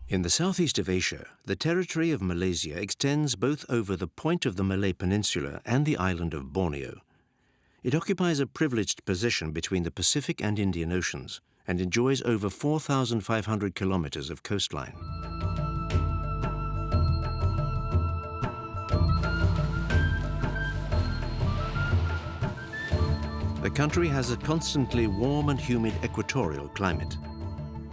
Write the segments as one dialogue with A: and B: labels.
A: In the southeast of Asia, the territory of Malaysia extends both over the point of the Malay Peninsula and the island of Borneo. It occupies a privileged position between the Pacific and Indian Oceans and enjoys over 4,500 kilometers of coastline. The country has a constantly warm and humid equatorial climate.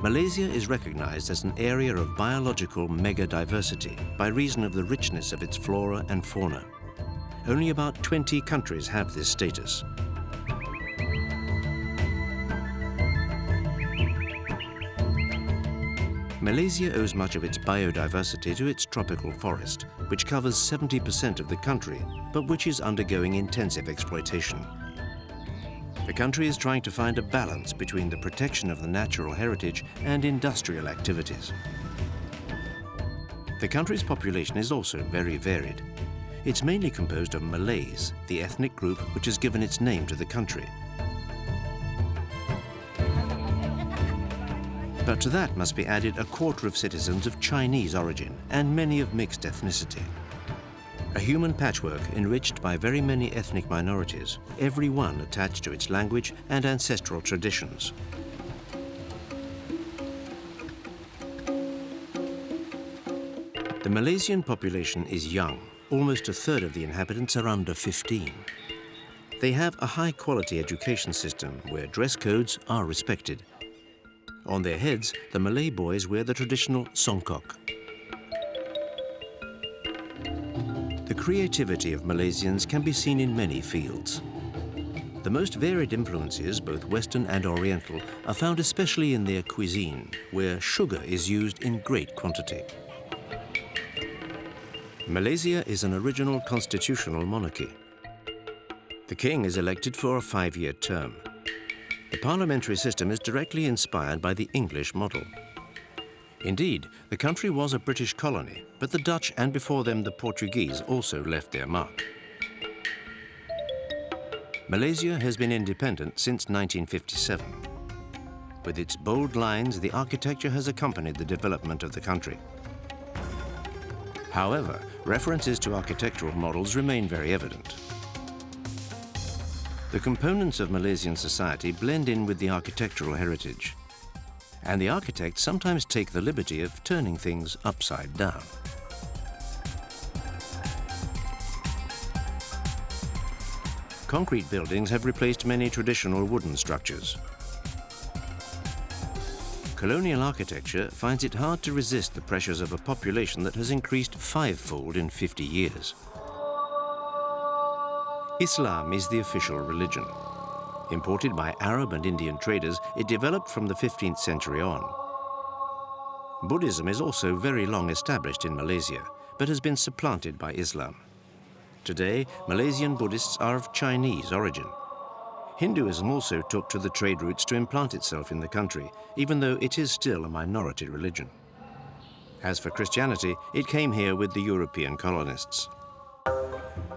A: Malaysia is recognized as an area of biological megadiversity by reason of the richness of its flora and fauna. Only about 20 countries have this status. Malaysia owes much of its biodiversity to its tropical forest, which covers 70% of the country, but which is undergoing intensive exploitation. The country is trying to find a balance between the protection of the natural heritage and industrial activities. The country's population is also very varied. It's mainly composed of Malays, the ethnic group which has given its name to the country. But to that must be added a quarter of citizens of Chinese origin and many of mixed ethnicity. A human patchwork enriched by very many ethnic minorities, every one attached to its language and ancestral traditions. The Malaysian population is young. Almost a third of the inhabitants are under 15. They have a high-quality education system where dress codes are respected. On their heads, the Malay boys wear the traditional songkok. The creativity of Malaysians can be seen in many fields. The most varied influences, both Western and Oriental, are found especially in their cuisine, where sugar is used in great quantity. Malaysia is an original constitutional monarchy. The king is elected for a 5-year term. The parliamentary system is directly inspired by the English model. Indeed, the country was a British colony, but the Dutch and before them the Portuguese also left their mark. Malaysia has been independent since 1957. With its bold lines, the architecture has accompanied the development of the country. However, references to architectural models remain very evident. The components of Malaysian society blend in with the architectural heritage. And the architects sometimes take the liberty of turning things upside down. Concrete buildings have replaced many traditional wooden structures. Colonial architecture finds it hard to resist the pressures of a population that has increased 5-fold in 50 years. Islam is the official religion. Imported by Arab and Indian traders, it developed from the 15th century on. Buddhism is also very long established in Malaysia, but has been supplanted by Islam. Today, Malaysian Buddhists are of Chinese origin. Hinduism also took to the trade routes to implant itself in the country, even though it is still a minority religion. As for Christianity, it came here with the European colonists.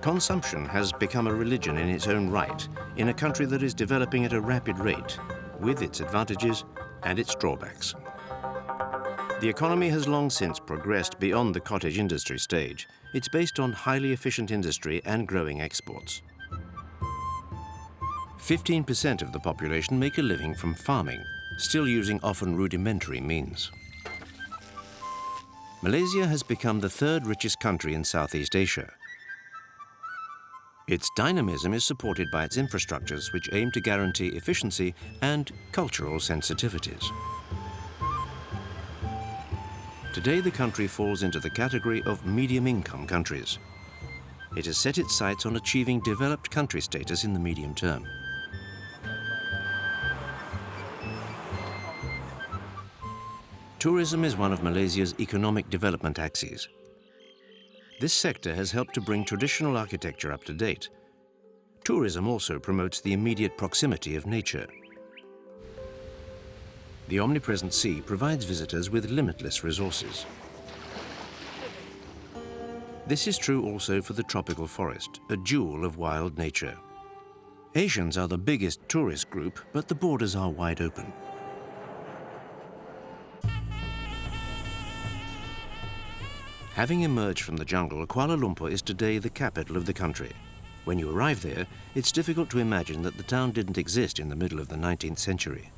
A: Consumption has become a religion in its own right, in a country that is developing at a rapid rate, with its advantages and its drawbacks. The economy has long since progressed beyond the cottage industry stage. It's based on highly efficient industry and growing exports. 15% of the population make a living from farming, still using often rudimentary means. Malaysia has become the third richest country in Southeast Asia. Its dynamism is supported by its infrastructures, which aim to guarantee efficiency and cultural sensitivities. Today, the country falls into the category of medium-income countries. It has set its sights on achieving developed country status in the medium term. Tourism is one of Malaysia's economic development axes. This sector has helped to bring traditional architecture up to date. Tourism also promotes the immediate proximity of nature. The omnipresent sea provides visitors with limitless resources. This is true also for the tropical forest, a jewel of wild nature. Asians are the biggest tourist group, but the borders are wide open. Having emerged from the jungle, Kuala Lumpur is today the capital of the country. When you arrive there, it's difficult to imagine that the town didn't exist in the middle of the 19th century.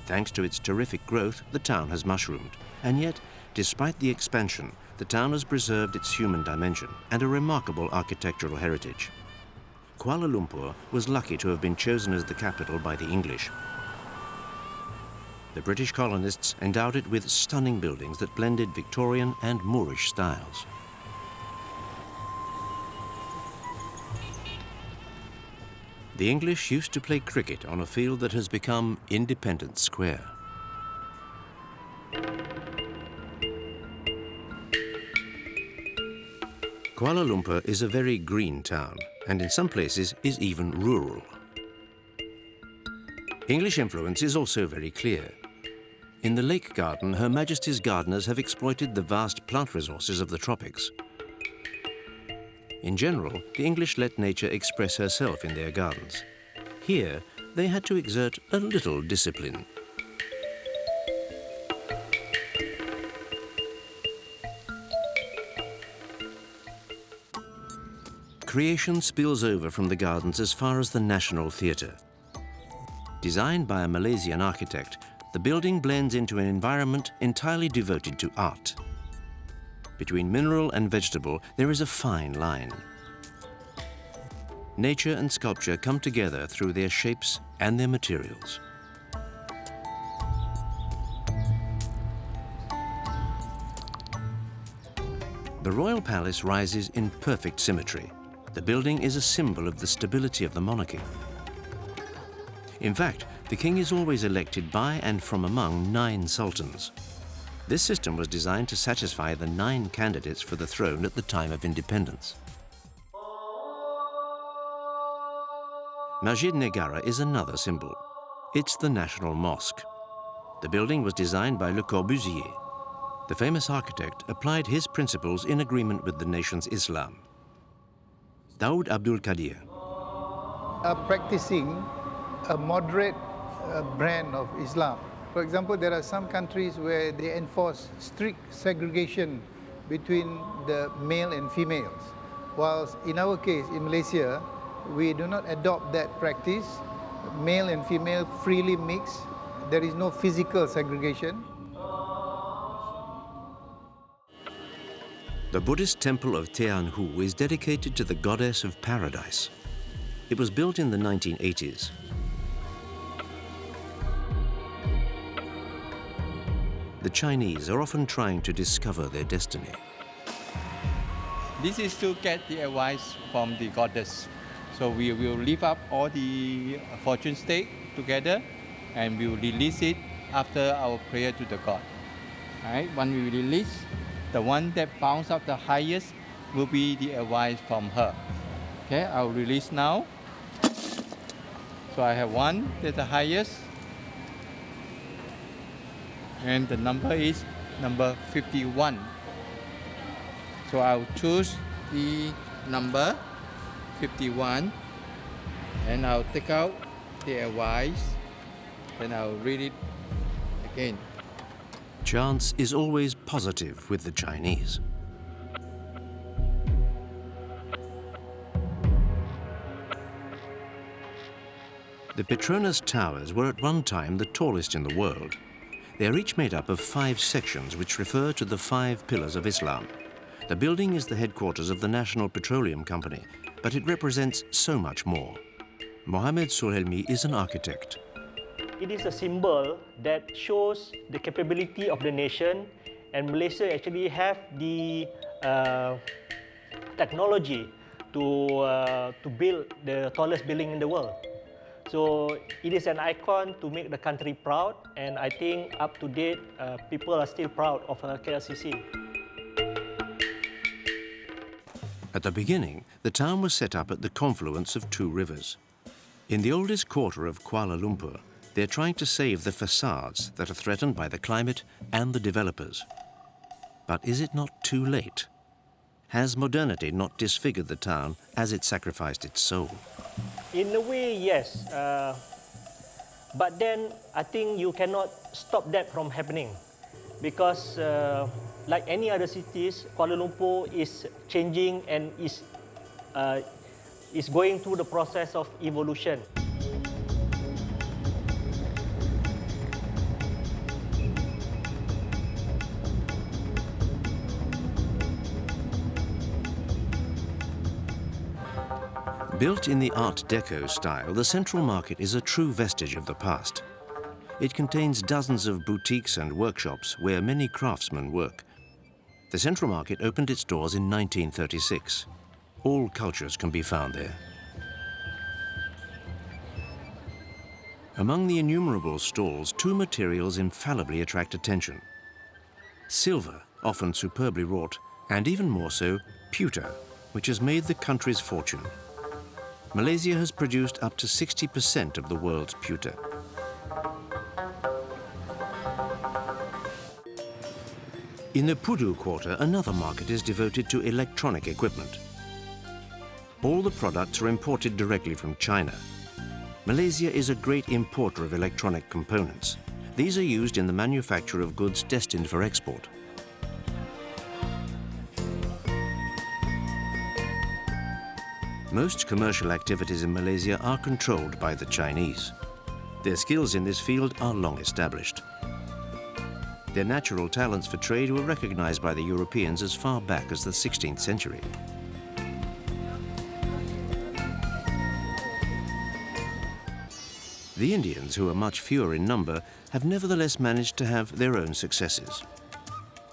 A: Thanks to its terrific growth, the town has mushroomed. And yet, despite the expansion, the town has preserved its human dimension and a remarkable architectural heritage. Kuala Lumpur was lucky to have been chosen as the capital by the English. The British colonists endowed it with stunning buildings that blended Victorian and Moorish styles. The English used to play cricket on a field that has become Independence Square. Kuala Lumpur is a very green town, and in some places is even rural. English influence is also very clear. In the lake garden, Her Majesty's gardeners have exploited the vast plant resources of the tropics. In general, the English let nature express herself in their gardens. Here, they had to exert a little discipline. Creation spills over from the gardens as far as the National Theatre. Designed by a Malaysian architect, the building blends into an environment entirely devoted to art. Between mineral and vegetable, there is a fine line. Nature and sculpture come together through their shapes and their materials. The royal palace rises in perfect symmetry. The building is a symbol of the stability of the monarchy. In fact, the king is always elected by and from among 9 sultans. This system was designed to satisfy the 9 candidates for the throne at the time of independence. Masjid Negara is another symbol. It's the national mosque. The building was designed by Le Corbusier. The famous architect applied his principles in agreement with the nation's Islam. Daud Abdul Qadir.
B: Practicing a moderate brand of Islam. For example, there are some countries where they enforce strict segregation between the male and females. Whilst in our case, in Malaysia, we do not adopt that practice. Male and female freely mix. There is no physical segregation.
A: The Buddhist temple of Tianhu is dedicated to the goddess of paradise. It was built in the 1980s. The Chinese are often trying to discover their destiny.
C: This is to get the advice from the goddess. So we will lift up all the fortune stake together and we will release it after our prayer to the god. All right, when we release, the one that bounces up the highest will be the advice from her. Okay, I'll release now. So I have one that's the highest. And the number is number 51. So I'll choose the number 51 and I'll take out the advice and I'll read it again.
A: Chance is always positive with the Chinese. The Petronas Towers were at one time the tallest in the world. They are each made up of 5 sections which refer to the 5 pillars of Islam. The building is the headquarters of the National Petroleum Company, but it represents so much more. Mohammed Sohelmi is an architect.
D: It is a symbol that shows the capability of the nation, and Malaysia actually have the technology to build the tallest building in the world. So it is an icon to make the country proud, and I think up to date, people are still proud of KLCC.
A: At the beginning, the town was set up at the confluence of 2 rivers. In the oldest quarter of Kuala Lumpur, they're trying to save the facades that are threatened by the climate and the developers. But is it not too late? Has modernity not disfigured the town as it sacrificed its soul?
D: In a way, yes. But then I think you cannot stop that from happening, because Like any other cities, Kuala Lumpur is changing and is going through the process of evolution.
A: Built in the Art Deco style, the Central Market is a true vestige of the past. It contains dozens of boutiques and workshops where many craftsmen work. The Central Market opened its doors in 1936. All cultures can be found there. Among the innumerable stalls, two materials infallibly attract attention. Silver, often superbly wrought, and even more so, pewter, which has made the country's fortune. Malaysia has produced up to 60% of the world's pewter. In the Pudu quarter, another market is devoted to electronic equipment. All the products are imported directly from China. Malaysia is a great importer of electronic components. These are used in the manufacture of goods destined for export. Most commercial activities in Malaysia are controlled by the Chinese. Their skills in this field are long established. Their natural talents for trade were recognized by the Europeans as far back as the 16th century. The Indians, who are much fewer in number, have nevertheless managed to have their own successes.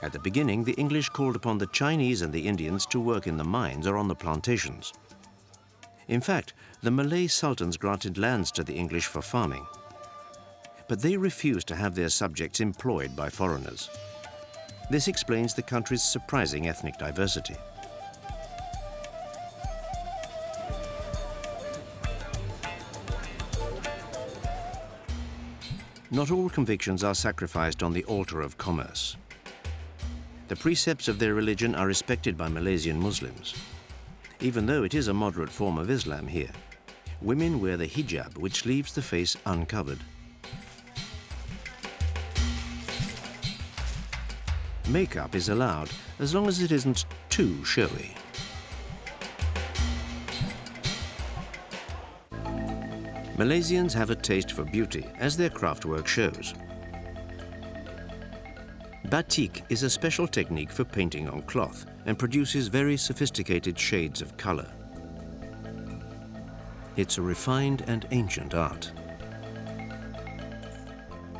A: At the beginning, the English called upon the Chinese and the Indians to work in the mines or on the plantations. In fact, the Malay sultans granted lands to the English for farming. But they refused to have their subjects employed by foreigners. This explains the country's surprising ethnic diversity. Not all convictions are sacrificed on the altar of commerce. The precepts of their religion are respected by Malaysian Muslims. Even though it is a moderate form of Islam here, women wear the hijab, which leaves the face uncovered. Makeup is allowed, as long as it isn't too showy. Malaysians have a taste for beauty, as their craftwork shows. Batik is a special technique for painting on cloth and produces very sophisticated shades of color. It's a refined and ancient art.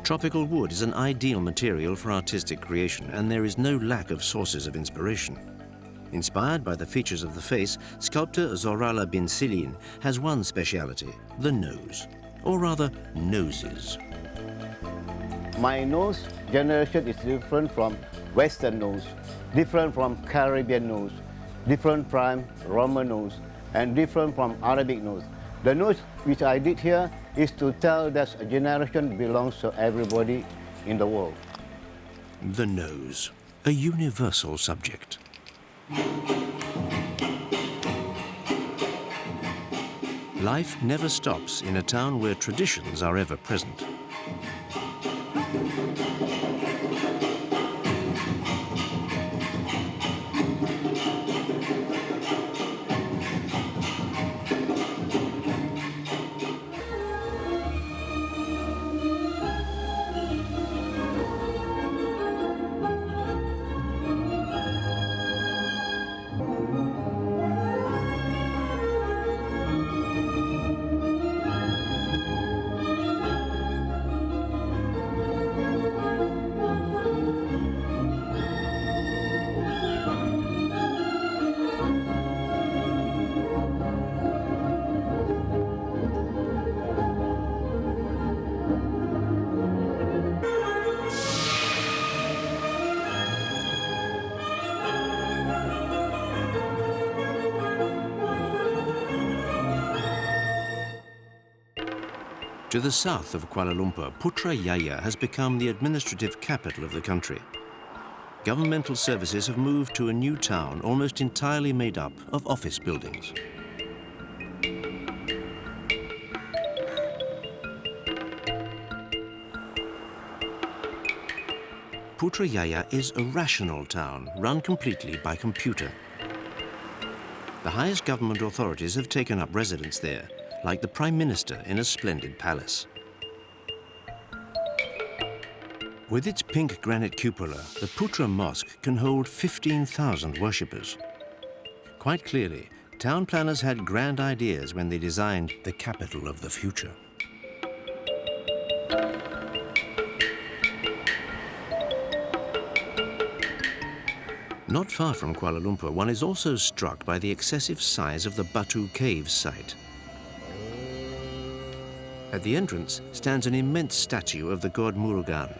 A: Tropical wood is an ideal material for artistic creation, and there is no lack of sources of inspiration. Inspired by the features of the face, sculptor Zorala bin Silin has one speciality, the nose, or rather noses.
E: My nose generation is different from Western nose, different from Caribbean nose, different from Roman nose, and different from Arabic nose. The nose which I did here is to tell that a generation belongs to everybody in the world.
A: The nose, a universal subject. Life never stops in a town where traditions are ever present. To the south of Kuala Lumpur, Putrajaya has become the administrative capital of the country. Governmental services have moved to a new town almost entirely made up of office buildings. Putrajaya is a rational town run completely by computer. The highest government authorities have taken up residence there, like the Prime Minister in a splendid palace. With its pink granite cupola, the Putra Mosque can hold 15,000 worshippers. Quite clearly, town planners had grand ideas when they designed the capital of the future. Not far from Kuala Lumpur, one is also struck by the excessive size of the Batu Caves site. At the entrance stands an immense statue of the god Murugan,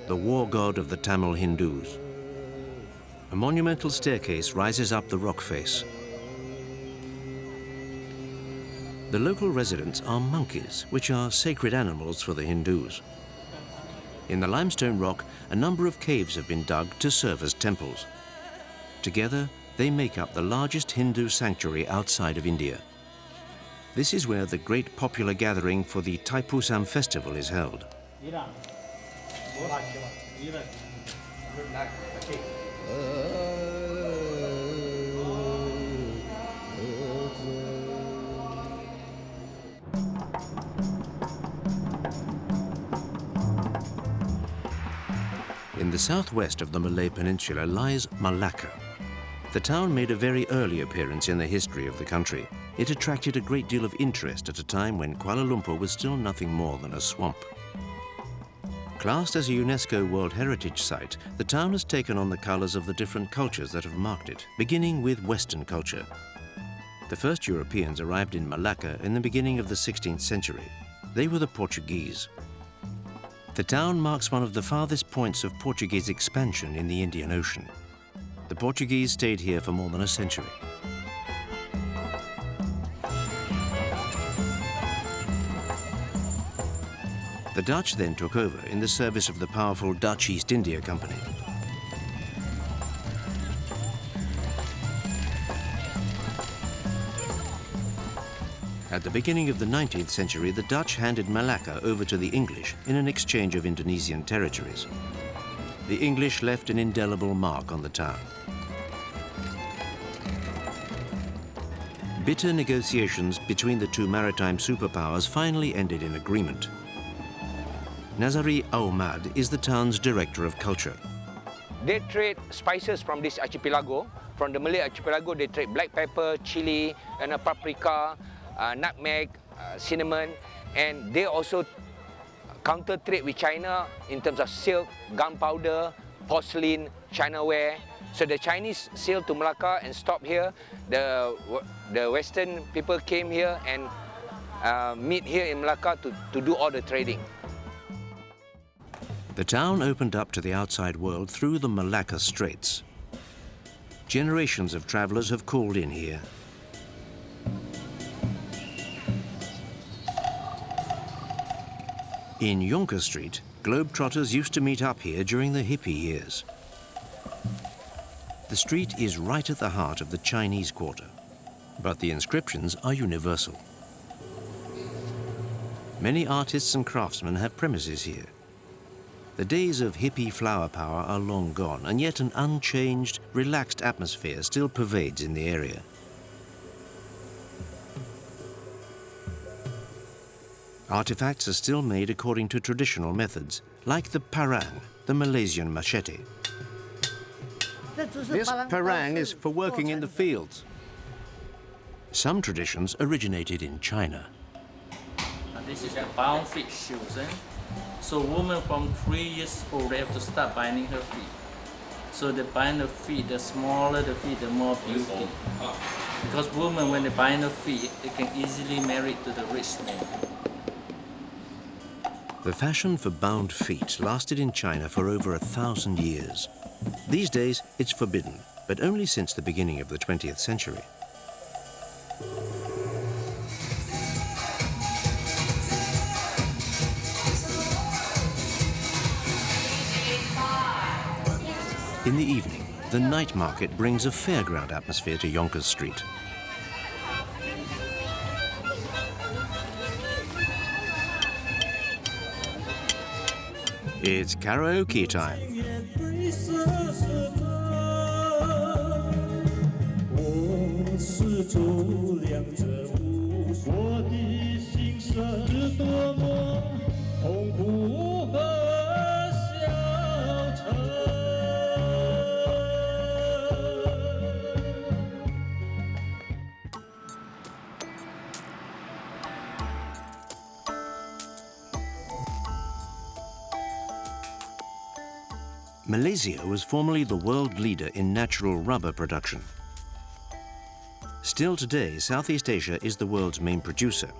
A: the war god of the Tamil Hindus. A monumental staircase rises up the rock face. The local residents are monkeys, which are sacred animals for the Hindus. In the limestone rock, a number of caves have been dug to serve as temples. Together, they make up the largest Hindu sanctuary outside of India. This is where the great popular gathering for the Thaipusam festival is held. In the southwest of the Malay Peninsula lies Malacca. The town made a very early appearance in the history of the country. It attracted a great deal of interest at a time when Kuala Lumpur was still nothing more than a swamp. Classed as a UNESCO World Heritage Site, the town has taken on the colors of the different cultures that have marked it, beginning with Western culture. The first Europeans arrived in Malacca in the beginning of the 16th century. They were the Portuguese. The town marks one of the farthest points of Portuguese expansion in the Indian Ocean. The Portuguese stayed here for more than a century. The Dutch then took over in the service of the powerful Dutch East India Company. At the beginning of the 19th century, the Dutch handed Malacca over to the English in an exchange of Indonesian territories. The English left an indelible mark on the town. Bitter negotiations between the two maritime superpowers finally ended in agreement. Nazari Ahmad is the town's director of culture.
F: They trade spices from this archipelago. From the Malay archipelago, they trade black pepper, chili, and paprika, nutmeg, cinnamon, and they also counter trade with China in terms of silk, gunpowder, porcelain, Chinaware. So the Chinese sailed to Malacca and stopped here. The Western people came here and meet here in Malacca to do all the trading.
A: The town opened up to the outside world through the Malacca Straits. Generations of travelers have called in here. In Yonker Street, globetrotters used to meet up here during the hippie years. The street is right at the heart of the Chinese Quarter, but the inscriptions are universal. Many artists and craftsmen have premises here. The days of hippie flower power are long gone, and yet an unchanged, relaxed atmosphere still pervades in the area. Artifacts are still made according to traditional methods, like the parang, the Malaysian machete. This parang is for working in the fields. Some traditions originated in China.
G: This is the bound feet shoes. So women from 3 years old, they have to start binding her feet. So they bind the feet, the smaller the feet, the more beauty. Because women, when they bind their feet, they can easily marry to the rich man.
A: The fashion for bound feet lasted in China for over 1,000 years. These days, it's forbidden, but only since the beginning of the 20th century. In the evening, the night market brings a fairground atmosphere to Yonkers Street. It's karaoke time. Malaysia was formerly the world leader in natural rubber production. Still today, Southeast Asia is the world's main producer.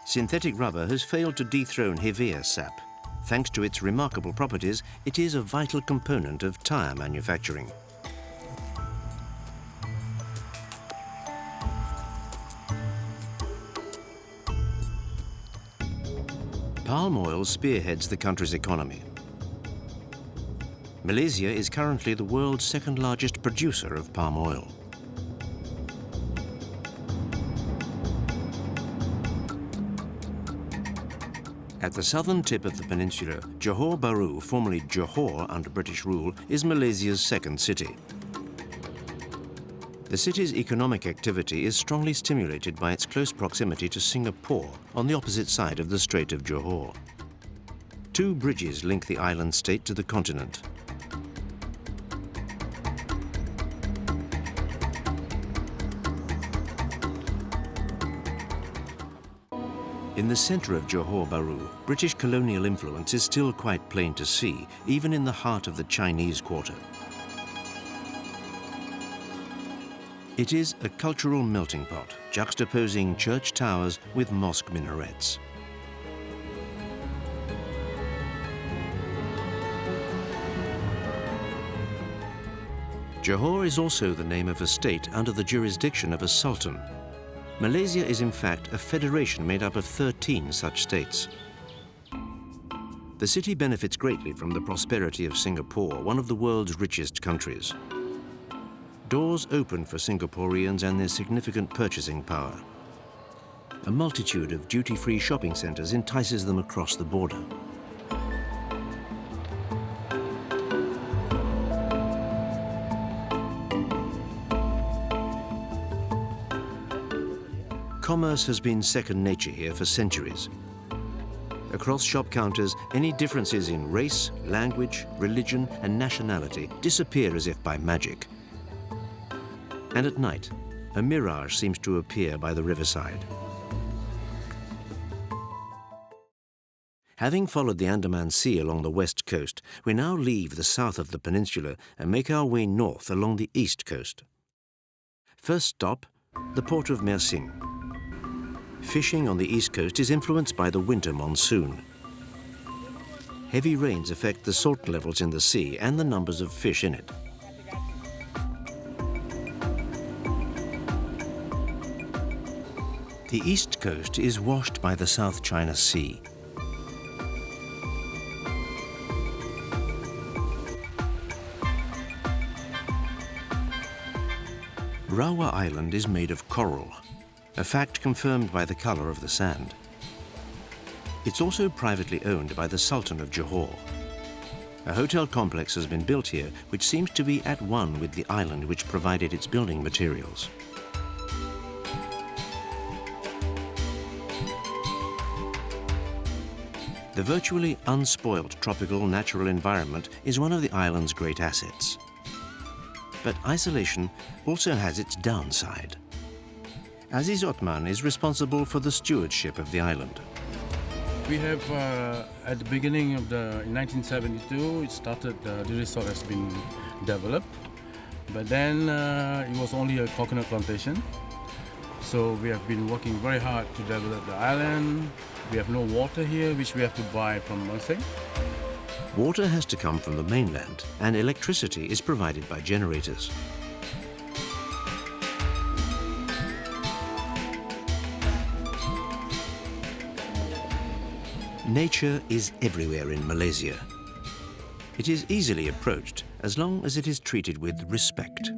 A: Synthetic rubber has failed to dethrone Hevea sap. Thanks to its remarkable properties, it is a vital component of tyre manufacturing. Palm oil spearheads the country's economy. Malaysia is currently the world's second largest producer of palm oil. At the southern tip of the peninsula, Johor Bahru, formerly Johor under British rule, is Malaysia's second city. The city's economic activity is strongly stimulated by its close proximity to Singapore on the opposite side of the Strait of Johor. Two bridges link the island state to the continent. In the center of Johor Bahru, British colonial influence is still quite plain to see, even in the heart of the Chinese Quarter. It is a cultural melting pot, juxtaposing church towers with mosque minarets. Johor is also the name of a state under the jurisdiction of a sultan. Malaysia is in fact a federation made up of 13 such states. The city benefits greatly from the prosperity of Singapore, one of the world's richest countries. Doors open for Singaporeans and their significant purchasing power. A multitude of duty-free shopping centres entices them across the border. Commerce has been second nature here for centuries. Across shop counters, any differences in race, language, religion, and nationality disappear as if by magic. And at night, a mirage seems to appear by the riverside. Having followed the Andaman Sea along the west coast, we now leave the south of the peninsula and make our way north along the east coast. First stop, the port of Mersing. Fishing on the east coast is influenced by the winter monsoon. Heavy rains affect the salt levels in the sea and the numbers of fish in it. The east coast is washed by the South China Sea. Brouwers Island is made of coral, a fact confirmed by the color of the sand. It's also privately owned by the Sultan of Johor. A hotel complex has been built here which seems to be at one with the island which provided its building materials. The virtually unspoiled tropical natural environment is one of the island's great assets. But isolation also has its downside. Aziz Othman is responsible for the stewardship of the island.
H: We have, at the beginning of in 1972, it started, the resort has been developed. But then it was only a coconut plantation. So we have been working very hard to develop the island. We have no water here, which we have to buy from Malay.
A: Water has to come from the mainland, and electricity is provided by generators. Nature is everywhere in Malaysia. It is easily approached as long as it is treated with respect.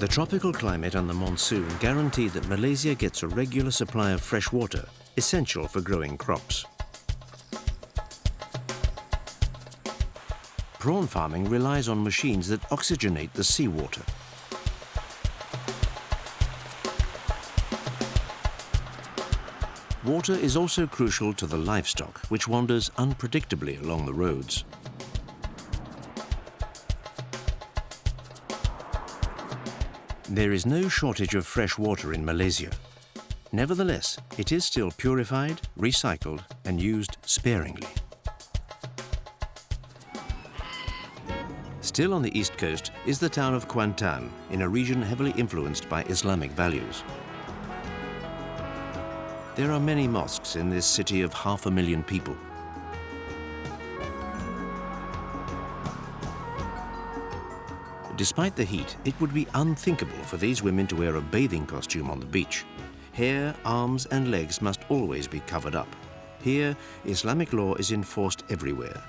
A: The tropical climate and the monsoon guarantee that Malaysia gets a regular supply of fresh water, essential for growing crops. Prawn farming relies on machines that oxygenate the seawater. Water is also crucial to the livestock, which wanders unpredictably along the roads. There is no shortage of fresh water in Malaysia. Nevertheless, it is still purified, recycled, and used sparingly. Still on the east coast is the town of Kuantan, in a region heavily influenced by Islamic values. There are many mosques in this city of 500,000 people. Despite the heat, it would be unthinkable for these women to wear a bathing costume on the beach. Hair, arms and legs must always be covered up. Here, Islamic law is enforced everywhere.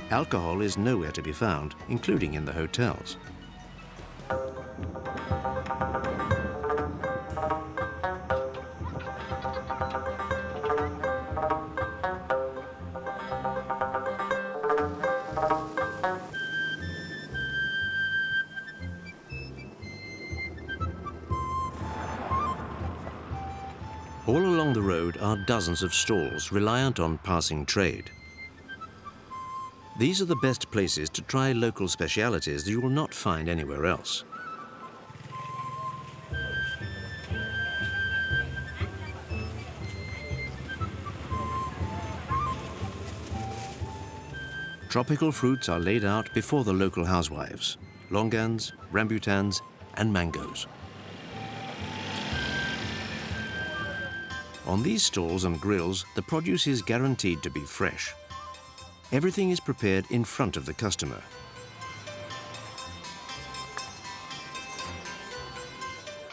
A: Alcohol is nowhere to be found, including in the hotels. All along the road are dozens of stalls reliant on passing trade. These are the best places to try local specialities that you will not find anywhere else. Tropical fruits are laid out before the local housewives: longans, rambutans, and mangoes. On these stalls and grills, the produce is guaranteed to be fresh. Everything is prepared in front of the customer.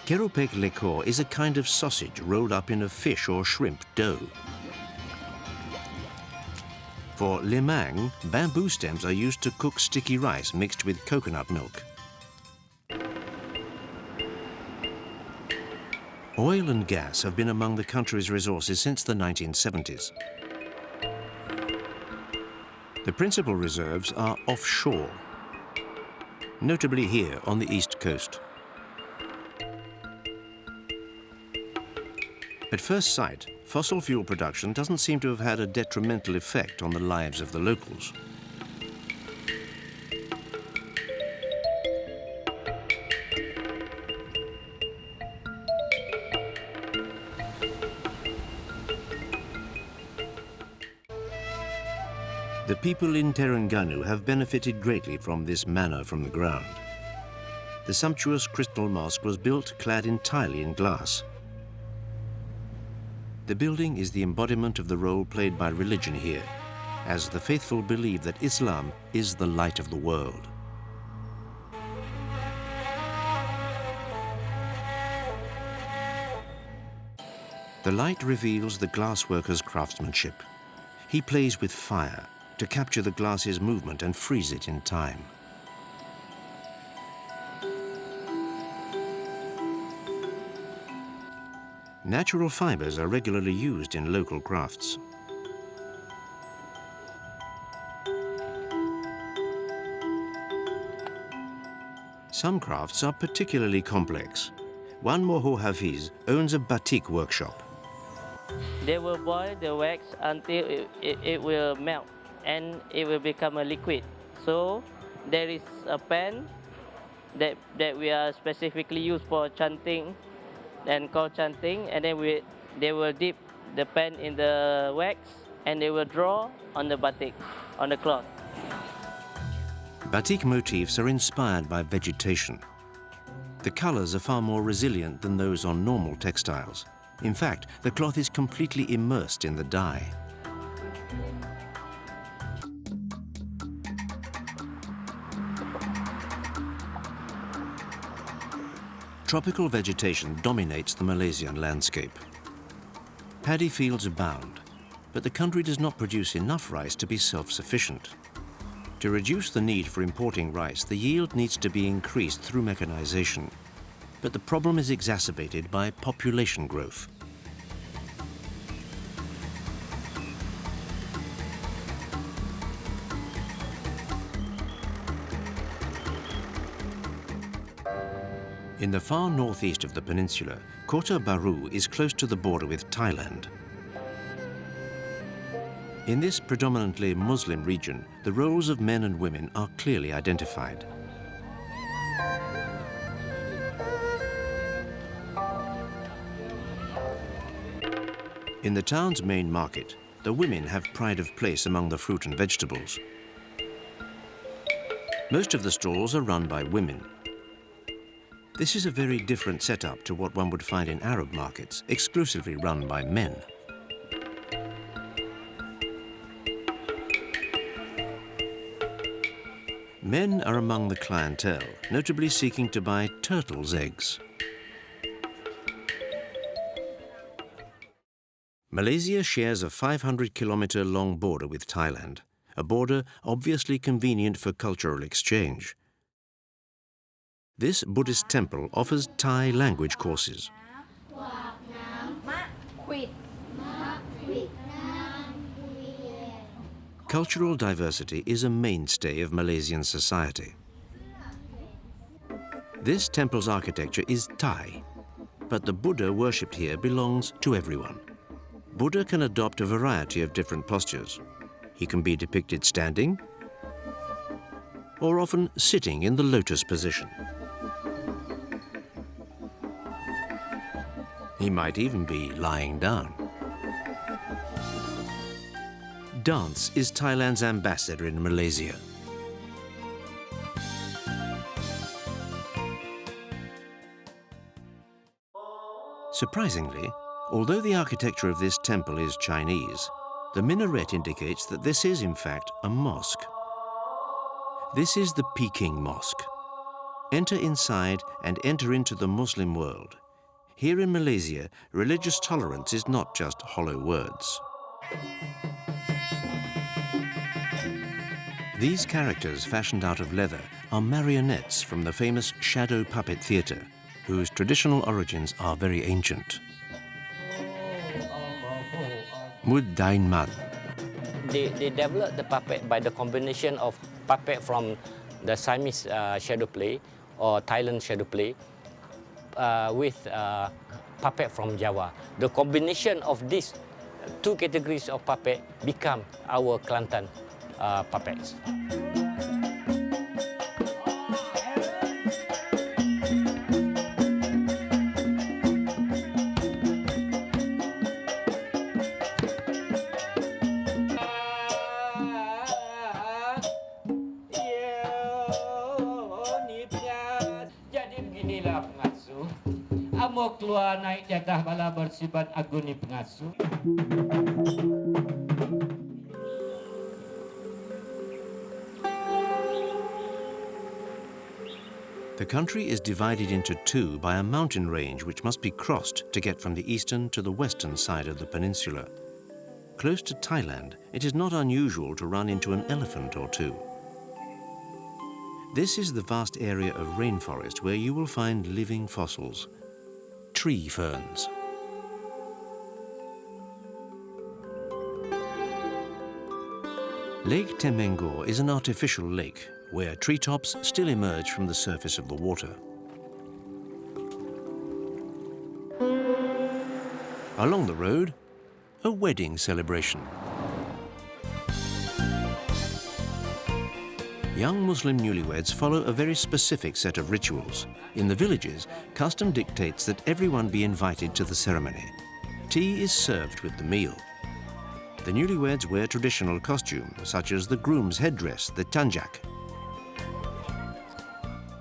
A: Keropek lekor is a kind of sausage rolled up in a fish or shrimp dough. For lemang, bamboo stems are used to cook sticky rice mixed with coconut milk. Oil and gas have been among the country's resources since the 1970s. The principal reserves are offshore, notably here on the east coast. At first sight, fossil fuel production doesn't seem to have had a detrimental effect on the lives of the locals. The people in Terengganu have benefited greatly from this manna from the ground. The sumptuous crystal mosque was built clad entirely in glass. The building is the embodiment of the role played by religion here, as the faithful believe that Islam is the light of the world. The light reveals the glassworker's craftsmanship. He plays with fire to capture the glass's movement and freeze it in time. Natural fibers are regularly used in local crafts. Some crafts are particularly complex. One Moho Hafiz owns a batik workshop.
I: They will boil the wax until it will melt and it will become a liquid. So there is a pan that we are specifically used for chanting and called chanting, and then they will dip the pan in the wax and they will draw on the batik, on the cloth.
A: Batik motifs are inspired by vegetation. The colors are far more resilient than those on normal textiles. In fact, the cloth is completely immersed in the dye. Tropical vegetation dominates the Malaysian landscape. Paddy fields abound, but the country does not produce enough rice to be self-sufficient. To reduce the need for importing rice, the yield needs to be increased through mechanization. but the problem is exacerbated by population growth. In the far northeast of the peninsula, Kota Baru is close to the border with Thailand. In this predominantly Muslim region, the roles of men and women are clearly identified. In the town's main market, the women have pride of place among the fruit and vegetables. Most of the stalls are run by women. This is a very different setup to what one would find in Arab markets, exclusively run by men. Men are among the clientele, notably seeking to buy turtles' eggs. Malaysia shares a 500-kilometre-long border with Thailand, a border obviously convenient for cultural exchange. This Buddhist temple offers Thai language courses. Cultural diversity is a mainstay of Malaysian society. This temple's architecture is Thai, but the Buddha worshipped here belongs to everyone. Buddha can adopt a variety of different postures. He can be depicted standing or often sitting in the lotus position. He might even be lying down. Dance is Thailand's ambassador in Malaysia. Surprisingly, although the architecture of this temple is Chinese, the minaret indicates that this is in fact a mosque. This is the Peking Mosque. Enter inside and enter into the Muslim world. Here in Malaysia, religious tolerance is not just hollow words. These characters fashioned out of leather are marionettes from the famous shadow puppet theatre, whose traditional origins are very ancient. Muddainman.
J: They developed the puppet by the combination of puppet from the Siamese shadow play or Thailand shadow play with puppet from Java. The combination of these two categories of puppet become our Kelantan puppets.
K: Jadi beginilah pengasuh. Amo keluar naik jadah bala bersifat aguni pengasuh.
A: The country is divided into two by a mountain range which must be crossed to get from the eastern to the western side of the peninsula. Close to Thailand, it is not unusual to run into an elephant or two. This is the vast area of rainforest where you will find living fossils, tree ferns. Lake Temengor is an artificial lake where treetops still emerge from the surface of the water. Along the road, a wedding celebration. Young Muslim newlyweds follow a very specific set of rituals. In the villages, custom dictates that everyone be invited to the ceremony. Tea is served with the meal. The newlyweds wear traditional costumes, such as the groom's headdress, the tanjak.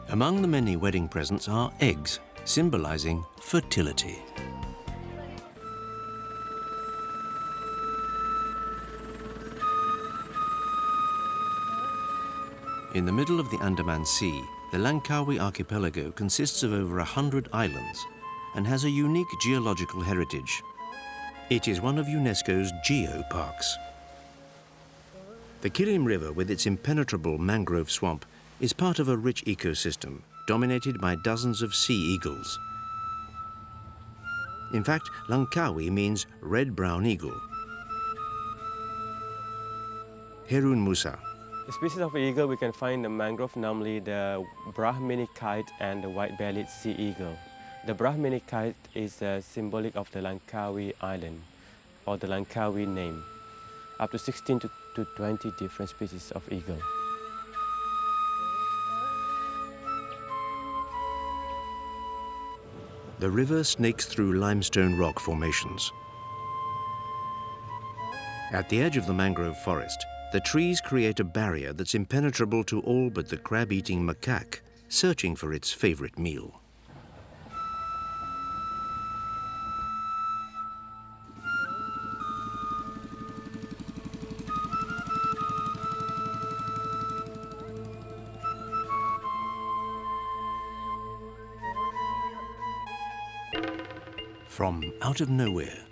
A: Among the many wedding presents are eggs, symbolizing fertility. In the middle of the Andaman Sea, the Langkawi archipelago consists of over 100 islands and has a unique geological heritage. It is one of UNESCO's geoparks. The Kilim River, with its impenetrable mangrove swamp, is part of a rich ecosystem, dominated by dozens of sea eagles. In fact, Langkawi means red-brown eagle. Herun Musa.
L: The species of eagle we can find in the mangrove, namely the Brahminic kite and the white-bellied sea eagle. The Brahminic kite is symbolic of the Langkawi island, or the Langkawi name. Up to 16 to 20 different species of eagle.
A: The river snakes through limestone rock formations. At the edge of the mangrove forest, the trees create a barrier that's impenetrable to all but the crab-eating macaque, searching for its favorite meal. From out of nowhere,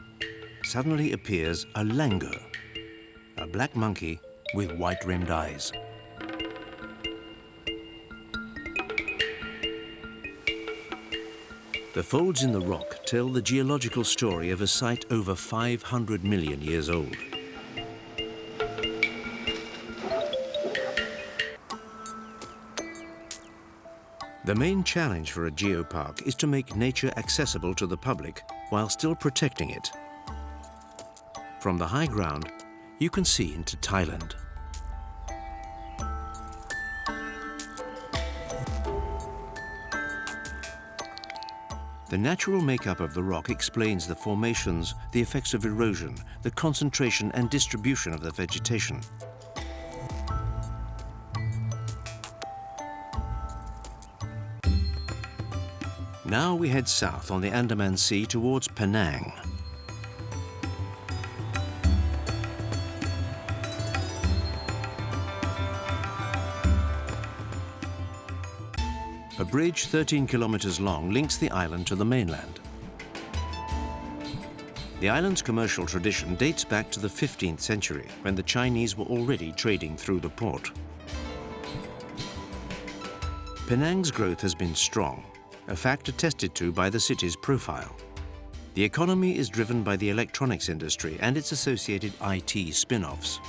A: suddenly appears a langur, a black monkey with white-rimmed eyes. The folds in the rock tell the geological story of a site over 500 million years old. The main challenge for a geopark is to make nature accessible to the public while still protecting it. From the high ground, you can see into Thailand. The natural makeup of the rock explains the formations, the effects of erosion, the concentration and distribution of the vegetation. Now we head south on the Andaman Sea towards Penang. A bridge 13 kilometers long links the island to the mainland. The island's commercial tradition dates back to the 15th century, when the Chinese were already trading through the port. Penang's growth has been strong, a fact attested to by the city's profile. The economy is driven by the electronics industry and its associated IT spin-offs.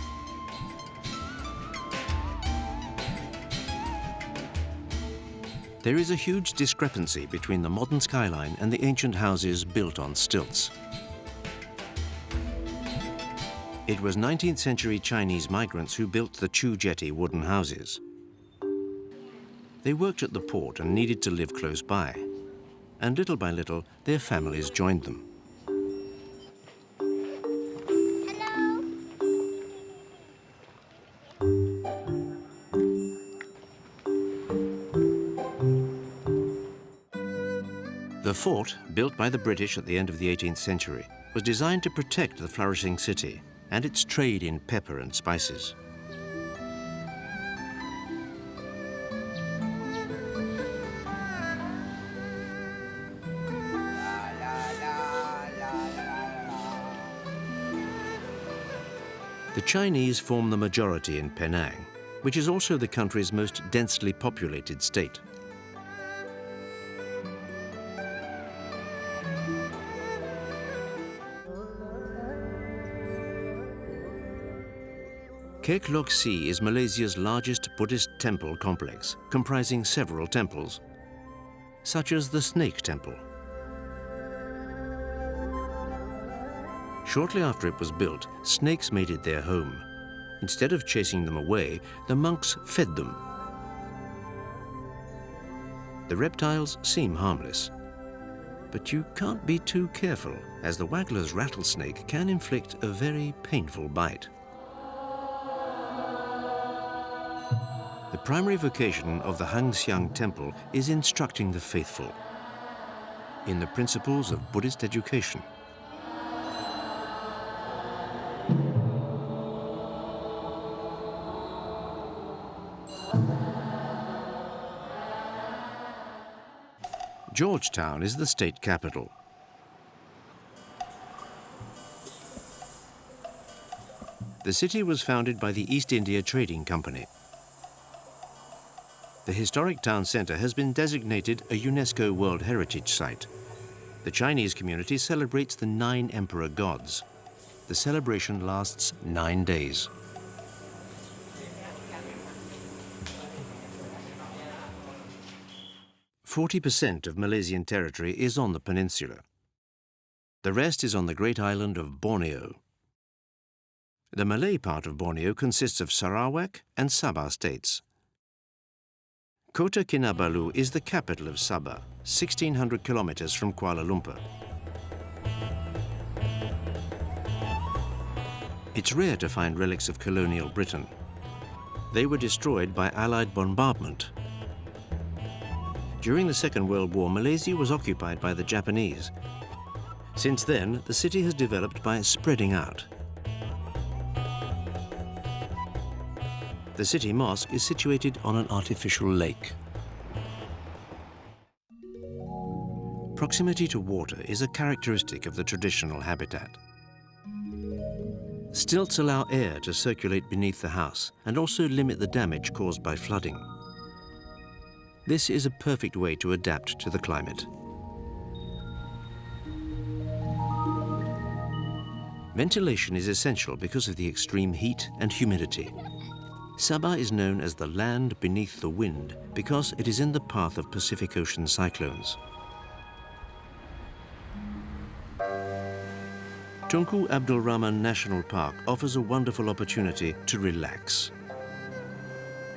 A: There is a huge discrepancy between the modern skyline and the ancient houses built on stilts. It was 19th century Chinese migrants who built the Chu Jetty wooden houses. They worked at the port and needed to live close by. And little by little, their families joined them. The fort, built by the British at the end of the 18th century, was designed to protect the flourishing city and its trade in pepper and spices. The Chinese form the majority in Penang, which is also the country's most densely populated state. Kek Lok Si is Malaysia's largest Buddhist temple complex, comprising several temples, such as the Snake Temple. Shortly after it was built, snakes made it their home. Instead of chasing them away, the monks fed them. The reptiles seem harmless, but you can't be too careful, as the waggler's rattlesnake can inflict a very painful bite. The primary vocation of the Hang Xiang Temple is instructing the faithful in the principles of Buddhist education. Georgetown is the state capital. The city was founded by the East India Trading Company. The historic town centre has been designated a UNESCO World Heritage Site. The Chinese community celebrates the 9 emperor gods. The celebration lasts 9 days. "40% of Malaysian territory is on the peninsula. The rest is on the great island of Borneo. The Malay part of Borneo consists of Sarawak and Sabah states. Kota Kinabalu is the capital of Sabah, 1,600 kilometers from Kuala Lumpur. It's rare to find relics of colonial Britain. They were destroyed by Allied bombardment. During the Second World War, Malaysia was occupied by the Japanese. Since then, the city has developed by spreading out. The city mosque is situated on an artificial lake. Proximity to water is a characteristic of the traditional habitat. Stilts allow air to circulate beneath the house and also limit the damage caused by flooding. This is a perfect way to adapt to the climate. Ventilation is essential because of the extreme heat and humidity. Sabah is known as the land beneath the wind because it is in the path of Pacific Ocean cyclones. Tunku Abdul Rahman National Park offers a wonderful opportunity to relax.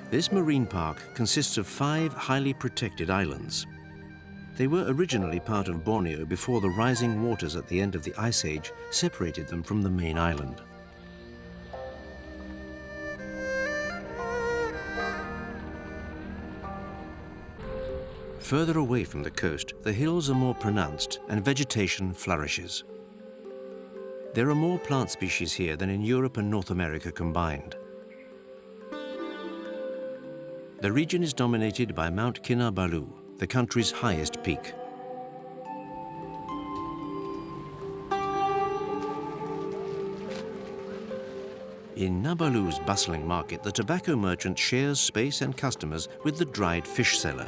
A: This marine park consists of 5 highly protected islands. They were originally part of Borneo before the rising waters at the end of the Ice Age separated them from the main island. Further away from the coast, the hills are more pronounced and vegetation flourishes. There are more plant species here than in Europe and North America combined. The region is dominated by Mount Kinabalu, the country's highest peak. In Nabalu's bustling market, the tobacco merchant shares space and customers with the dried fish seller.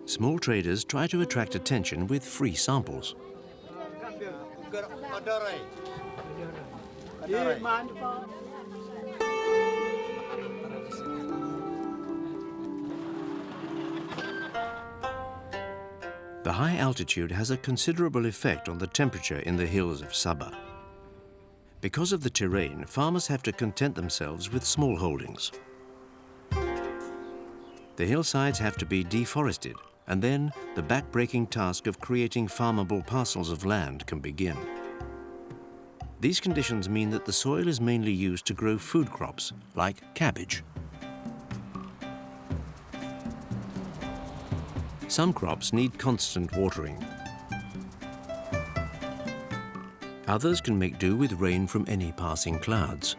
A: Small traders try to attract attention with free samples. The high altitude has a considerable effect on the temperature in the hills of Sabah. Because of the terrain, farmers have to content themselves with small holdings. The hillsides have to be deforested, and then the back-breaking task of creating farmable parcels of land can begin. These conditions mean that the soil is mainly used to grow food crops, like cabbage. Some crops need constant watering. Others can make do with rain from any passing clouds.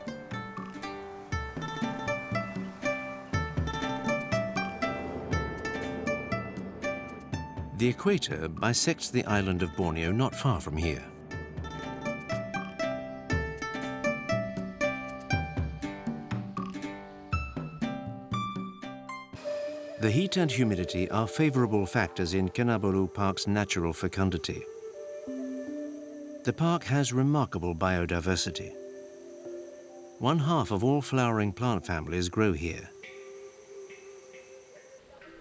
A: The equator bisects the island of Borneo not far from here. The heat and humidity are favorable factors in Kinabalu Park's natural fecundity. The park has remarkable biodiversity. 1/2 of all flowering plant families grow here.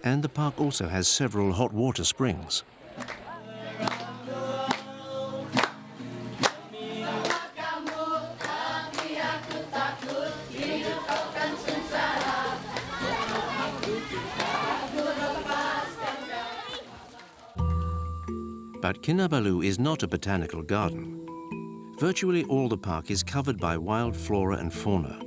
A: And the park also has several hot water springs. But Kinabalu is not a botanical garden. Virtually all the park is covered by wild flora and fauna.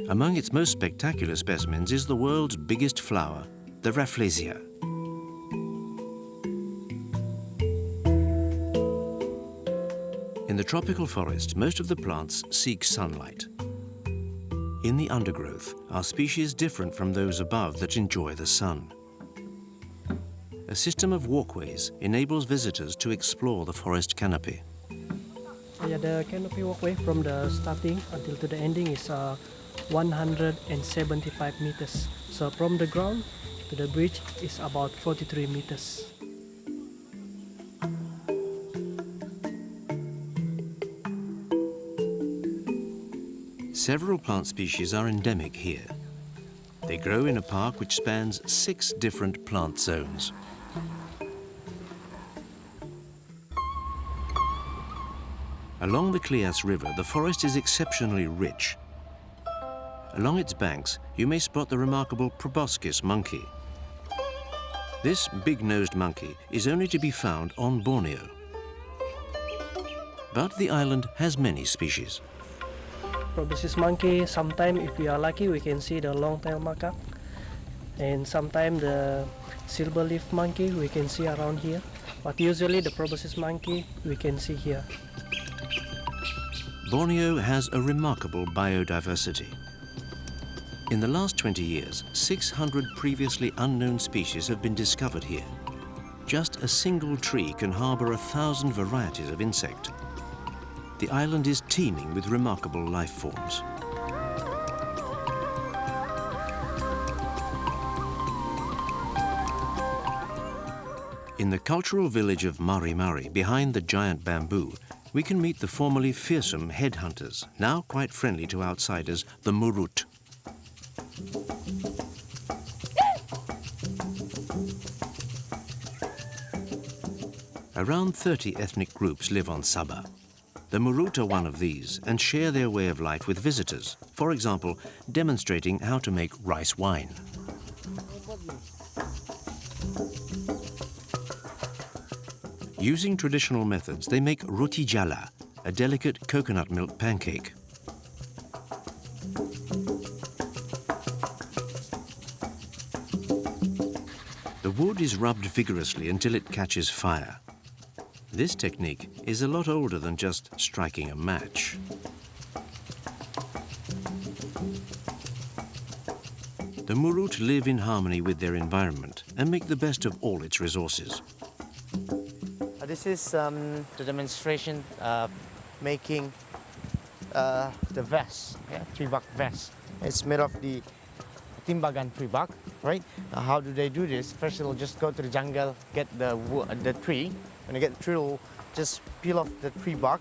A: Among its most spectacular specimens is the world's biggest flower, the Rafflesia. In the tropical forest, most of the plants seek sunlight. In the undergrowth are species different from those above that enjoy the sun. A system of walkways enables visitors to explore the forest canopy.
M: Yeah, the canopy walkway from the starting until to the ending is 175 meters. So from the ground to the bridge is about 43 meters.
A: Several plant species are endemic here. They grow in a park which spans 6 different plant zones. Along the Klias River, the forest is exceptionally rich. Along its banks, you may spot the remarkable proboscis monkey. This big-nosed monkey is only to be found on Borneo. But the island has many species.
M: Proboscis monkey, sometimes if we are lucky, we can see the long-tailed macaque. And sometimes the silver leaf monkey we can see around here. But usually the proboscis monkey we can see here.
A: Borneo has a remarkable biodiversity. In the last 20 years, 600 previously unknown species have been discovered here. Just a single tree can harbour 1,000 varieties of insect. The island is teeming with remarkable life forms. In the cultural village of Mari Mari, behind the giant bamboo, we can meet the formerly fearsome headhunters, now quite friendly to outsiders, the Murut. Around 30 ethnic groups live on Sabah. The Murut are one of these and share their way of life with visitors, for example, demonstrating how to make rice wine. Using traditional methods, they make roti jala, a delicate coconut milk pancake. The wood is rubbed vigorously until it catches fire. This technique is a lot older than just striking a match. The Murut live in harmony with their environment and make the best of all its resources.
N: This is the demonstration making the vest, tree bark vest. It's made of the timbagan tree bark, right? How do they do this? First, they'll just go to the jungle, get the tree. When they get the tree, they'll just peel off the tree bark.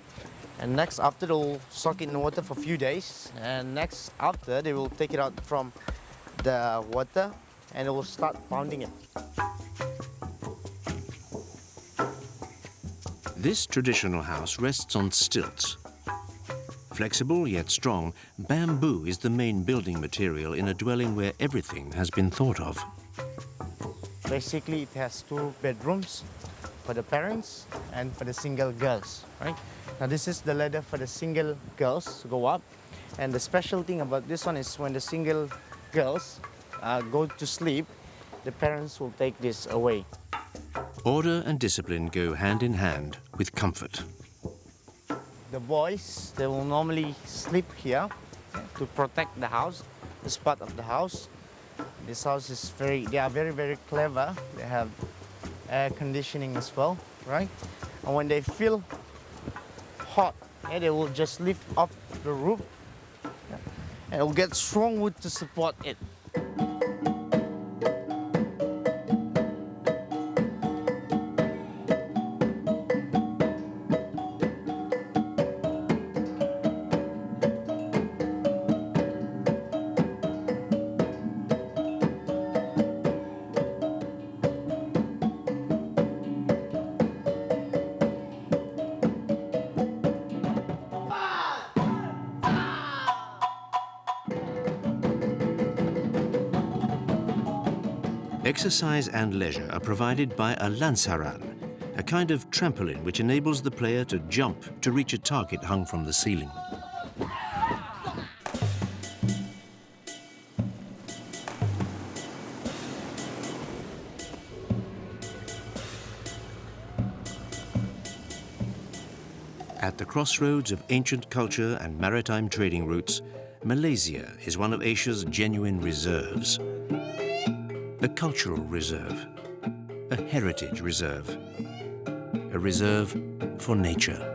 N: And next, after, they'll soak it in water for a few days. And next, after, they will take it out from the water and they will start pounding it.
A: This traditional house rests on stilts. Flexible yet strong, bamboo is the main building material in a dwelling where everything has been thought of.
N: Basically, it has 2 bedrooms for the parents and for the single girls, right? Now, this is the ladder for the single girls to go up. And the special thing about this one is when the single girls go to sleep, the parents will take this away.
A: Order and discipline go hand in hand with comfort.
N: The boys, they will normally sleep here to protect the house, this part of the house. This house is they are very, very clever. They have air conditioning as well, right? And when they feel hot, they will just lift up the roof and it will get strong wood to support it.
A: Exercise and leisure are provided by a lansaran, a kind of trampoline which enables the player to jump to reach a target hung from the ceiling. At the crossroads of ancient culture and maritime trading routes, Malaysia is one of Asia's genuine reserves. A cultural reserve, a heritage reserve, a reserve for nature.